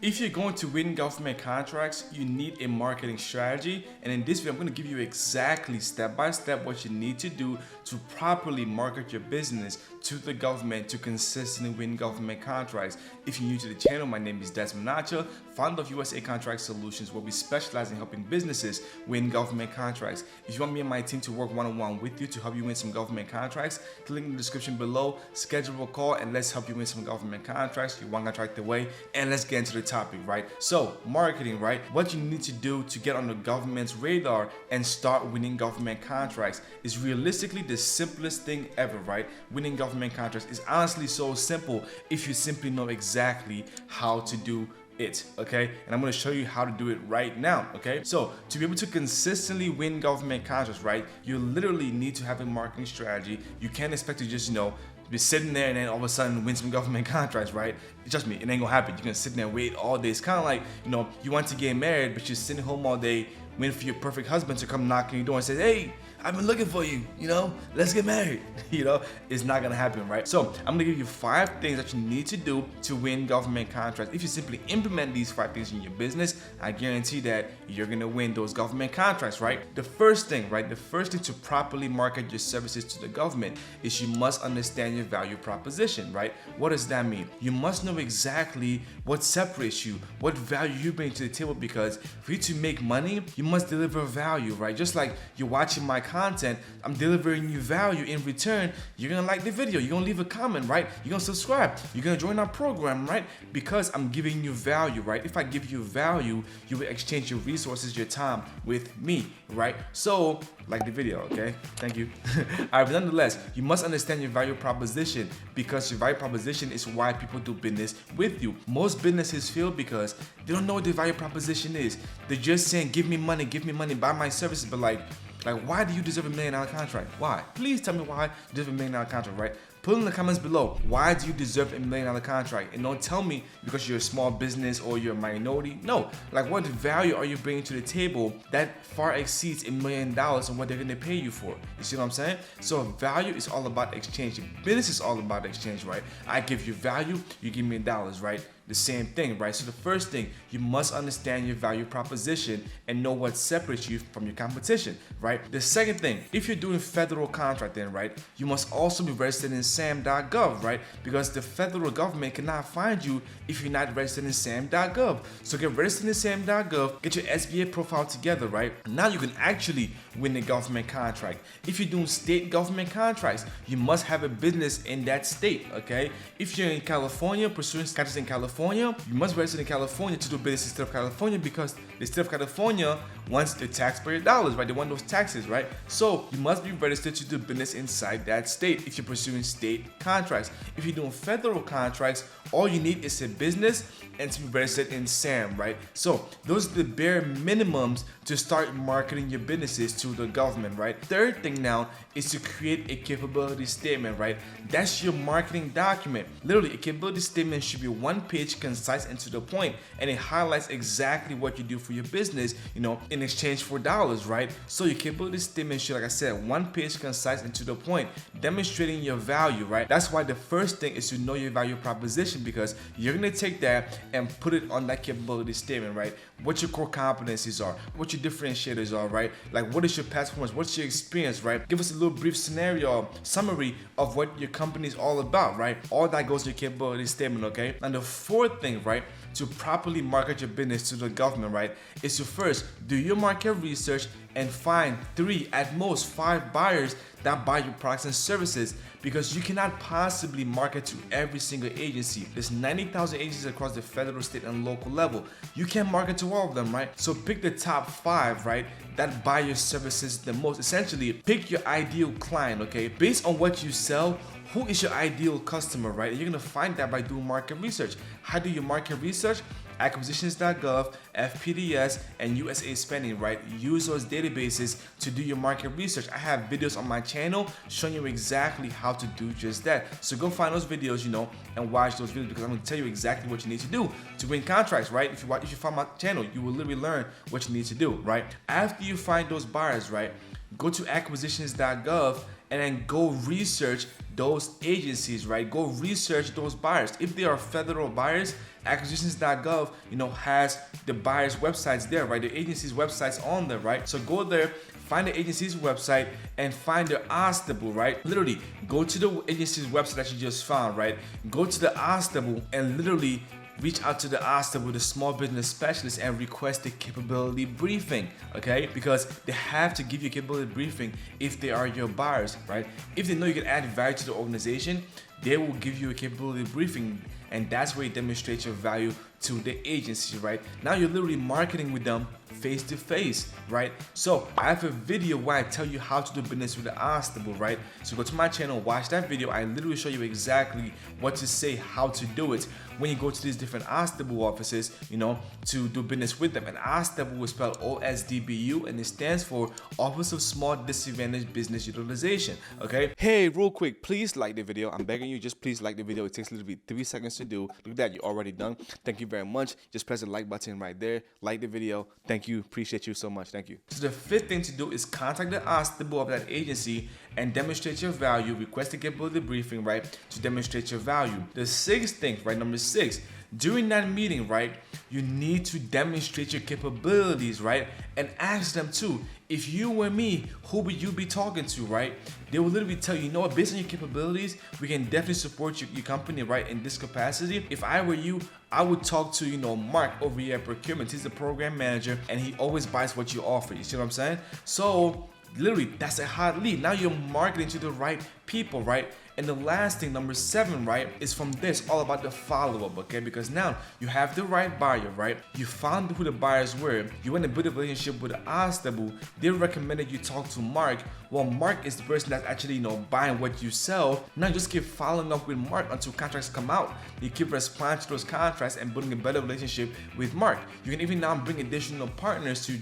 If you're going to win government contracts, you need a marketing strategy. And in this video, I'm going to give you exactly step by step what you need to do to properly market your business to the government to consistently win government contracts. If you're new to the channel, my name is Desmond Nacha, founder of USA Contract Solutions, where we specialize in helping businesses win government contracts. If you want me and my team to work one-on-one with you to help you win some government contracts, click in the description below, schedule a call, and let's help you win some government contracts. You're one contract away, and let's get into the topic, right? So, marketing, right? What you need to do to get on the government's radar and start winning government contracts is realistically the simplest thing ever, right? Winning government contracts is honestly so simple if you simply know exactly how to do it, okay? And I'm going to show you how to do it right now, okay? So to be able to consistently win government contracts, right, you literally need to have a marketing strategy. You can't expect to just, be sitting there and then all of a sudden win some government contracts, right? Trust me, it ain't gonna happen. You're gonna sit there and wait all day. It's kind of like, you want to get married, but you're sitting home all day waiting for your perfect husband to come knock on your door and say, hey, I've been looking for you, let's get married. It's not gonna happen, right? So I'm gonna give you 5 things that you need to do to win government contracts. If you simply implement these 5 things in your business, I guarantee that you're gonna win those government contracts, right? The first thing to properly market your services to the government is you must understand your value proposition, right? What does that mean? You must know exactly what separates you, what value you bring to the table, because for you to make money, you must deliver value, right? Just like you're watching my content, I'm delivering you value. In return, you're gonna like the video, you're gonna leave a comment, right? You're gonna subscribe, you're gonna join our program, right? Because I'm giving you value, right? If I give you value, you will exchange your resources, your time with me, right? So like the video, okay? Thank you. Alright, but nonetheless, you must understand your value proposition, because your value proposition is why people do business with you. Most businesses fail because they don't know what their value proposition is. They're just saying, give me money, buy my services, but like why do you deserve $1 million contract? Why? Please tell me why you deserve $1 million contract, right? Put in the comments below, why do you deserve $1 million contract? And don't tell me because you're a small business or you're a minority. No, what value are you bringing to the table that far exceeds $1 million and what they're gonna pay you for? You see what I'm saying? So value is all about exchange. Business is all about exchange, right? I give you value, you give me dollars, right? The same thing, right? So the first thing, you must understand your value proposition and know what separates you from your competition, right? The second thing, if you're doing federal contracting, right, you must also be registered in SAM.gov, right? Because the federal government cannot find you if you're not registered in SAM.gov. So get registered in SAM.gov, get your SBA profile together, right? Now you can actually win a government contract. If you're doing state government contracts, you must have a business in that state, okay? If you're in California, pursuing contracts in California, you must register in California to do business in the state of California, because the state of California wants the taxpayer dollars, right? They want those taxes, right? So you must be registered to do business inside that state if you're pursuing state contracts. If you're doing federal contracts, all you need is a business and to be registered in SAM, right? So those are the bare minimums to start marketing your businesses to the government, right? Third thing now is to create a capability statement, right? That's your marketing document. Literally, a capability statement should be 1 page, concise and to the point, and it highlights exactly what you do for your business, in exchange for dollars, right? So your capability statement should, like I said, 1 page, concise and to the point, demonstrating your value, right? That's why the first thing is to know your value proposition, because you're gonna take that and put it on that capability statement, right? What your core competencies are, what your differentiators are, right? What is your past performance, what's your experience, right? Give us a little brief scenario summary of what your company is all about, right? All that goes in your capability statement, okay? And the fourth thing, right, to properly market your business to the government, right, is to first do your market research and find 3, at most 5 buyers that buy your products and services, because you cannot possibly market to every single agency. There's 90,000 agencies across the federal, state, and local level. You can't market to all of them, right? So pick the top 5, right, that buy your services the most. Essentially, pick your ideal client, okay? Based on what you sell, who is your ideal customer, right? And you're gonna find that by doing market research. How do you market research? Acquisitions.gov, FPDS, and USA Spending, right? Use those databases to do your market research. I have videos on my channel showing you exactly how to do just that. So go find those videos, and watch those videos, because I'm gonna tell you exactly what you need to do to win contracts, right? If you find my channel, you will literally learn what you need to do, right? After you find those buyers, right, go to acquisitions.gov and then go research those agencies, right? Go research those buyers. If they are federal buyers, acquisitions.gov, has the buyer's websites there, right? The agency's websites on there, right? So go there, find the agency's website and find the OSDBU, right? Literally go to the agency's website that you just found, right? Go to the OSDBU and literally reach out to the OSDBU, the small business specialist, and request a capability briefing, okay? Because they have to give you a capability briefing if they are your buyers, right? If they know you can add value to the organization, they will give you a capability briefing, and that's where you demonstrate your value to the agency, right? Now you're literally marketing with them face to face, right? So I have a video where I tell you how to do business with the OSDBU, right? So go to my channel, watch that video. I literally show you exactly what to say, how to do it when you go to these different OSDBU offices, to do business with them. And OSDBU is spelled OSDBU, and it stands for Office of Small Disadvantaged Business Utilization, okay? Hey, real quick, please like the video. I'm begging you, just please like the video. It takes literally 3 seconds to do. Look at that, you're already done. Thank you very much. Just press the like button right there. Like the video. Thank you. Appreciate you so much. Thank you. So the fifth thing to do is contact the OSDBU of that agency and demonstrate your value. Request a capability briefing, right, to demonstrate your value. The sixth thing, right, number 6, during that meeting, right, you need to demonstrate your capabilities, right, and ask them too, if you were me, who would you be talking to, right? They will literally tell you, what, based on your capabilities, we can definitely support your company, right, in this capacity. If I were you, I would talk to, Mark over here at procurement. He's the program manager, and he always buys what you offer. You see what I'm saying? So literally, that's a hot lead. Now you're marketing to the right people, right? And the last thing, number 7, right, is from this, all about the follow-up, okay? Because now you have the right buyer, right? You found who the buyers were. You want to build a relationship with the OSDBU. They recommended you talk to Mark. Well, Mark is the person that's actually, buying what you sell. Now you just keep following up with Mark until contracts come out. You keep responding to those contracts and building a better relationship with Mark. You can even now bring additional partners to,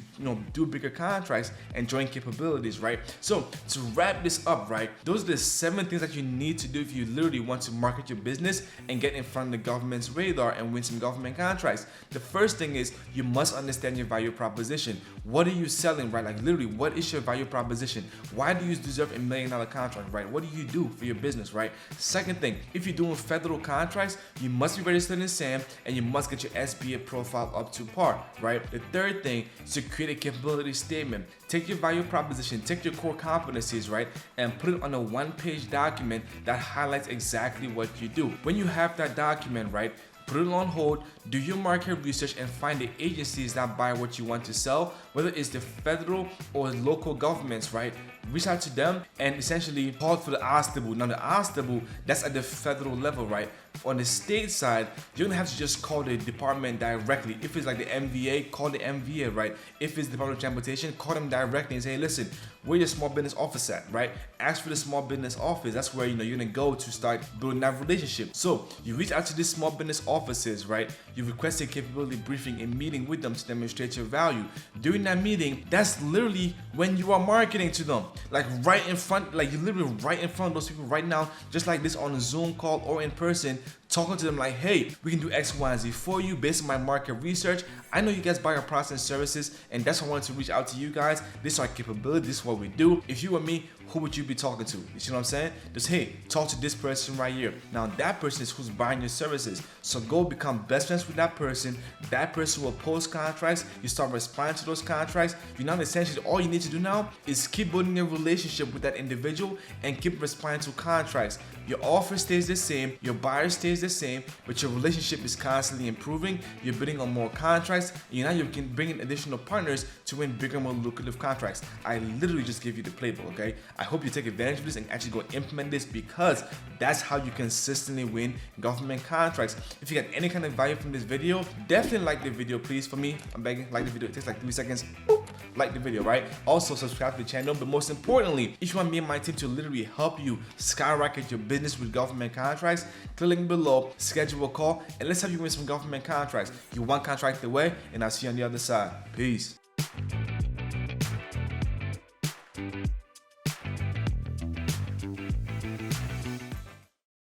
do bigger contracts and join capabilities, right? So to wrap this up, right, those are the 7 things that you need to do if you literally want to market your business and get in front of the government's radar and win some government contracts. The first thing is you must understand your value proposition. What are you selling, right? Like literally, what is your value proposition? Why do you deserve $1 million contract, right? What do you do for your business, right? Second thing, if you're doing federal contracts, you must be registered in SAM and you must get your SBA profile up to par, right? The third thing is to create a capability statement. Take your value proposition, take your core competencies, right, and put it on a 1-page document that highlights exactly what you do. When you have that document, right, put it on hold, do your market research, and find the agencies that buy what you want to sell, whether it's the federal or local governments, right? Reach out to them and essentially call for the OSDBU. Now the OSDBU, that's at the federal level, right? On the state side, you don't have to just call the department directly. If it's like the MVA, call the MVA, right? If it's the Department of Transportation, call them directly and say, hey, listen, where your small business office at, right? Ask for the small business office. That's where you're gonna go to start building that relationship. So you reach out to these small business offices, right? You request a capability briefing and meeting with them to demonstrate your value. During that meeting, that's literally when you are marketing to them. Like right in front, like you're literally right in front of those people right now, just like this on a Zoom call or in person, talking to them like, hey, we can do X, Y, and Z for you based on my market research. I know you guys buy our products and services, and that's why I wanted to reach out to you guys. This is our capability, this is what we do. If you were me, who would you be talking to? You see what I'm saying? Just, hey, talk to this person right here. Now that person is who's buying your services. So go become best friends with that person. That person will post contracts. You start responding to those contracts. You know, essentially all you need to do now is keep building a relationship with that individual and keep responding to contracts. Your offer stays the same, your buyer stays the same, but your relationship is constantly improving. You're bidding on more contracts, and now you can bring in additional partners to win bigger, more lucrative contracts. I literally just gave you the playbook, okay? I hope you take advantage of this and actually go implement this, because that's how you consistently win government contracts. If you got any kind of value from this video, definitely like the video, please. For me, I'm begging, like the video. It takes like 3 seconds. Boop, like the video, right? Also subscribe to the channel, but most importantly, if you want me and my team to literally help you skyrocket your business with government contracts, click the link below, schedule a call, and let's help you win some government contracts. You one contract away, and I'll see you on the other side. Peace.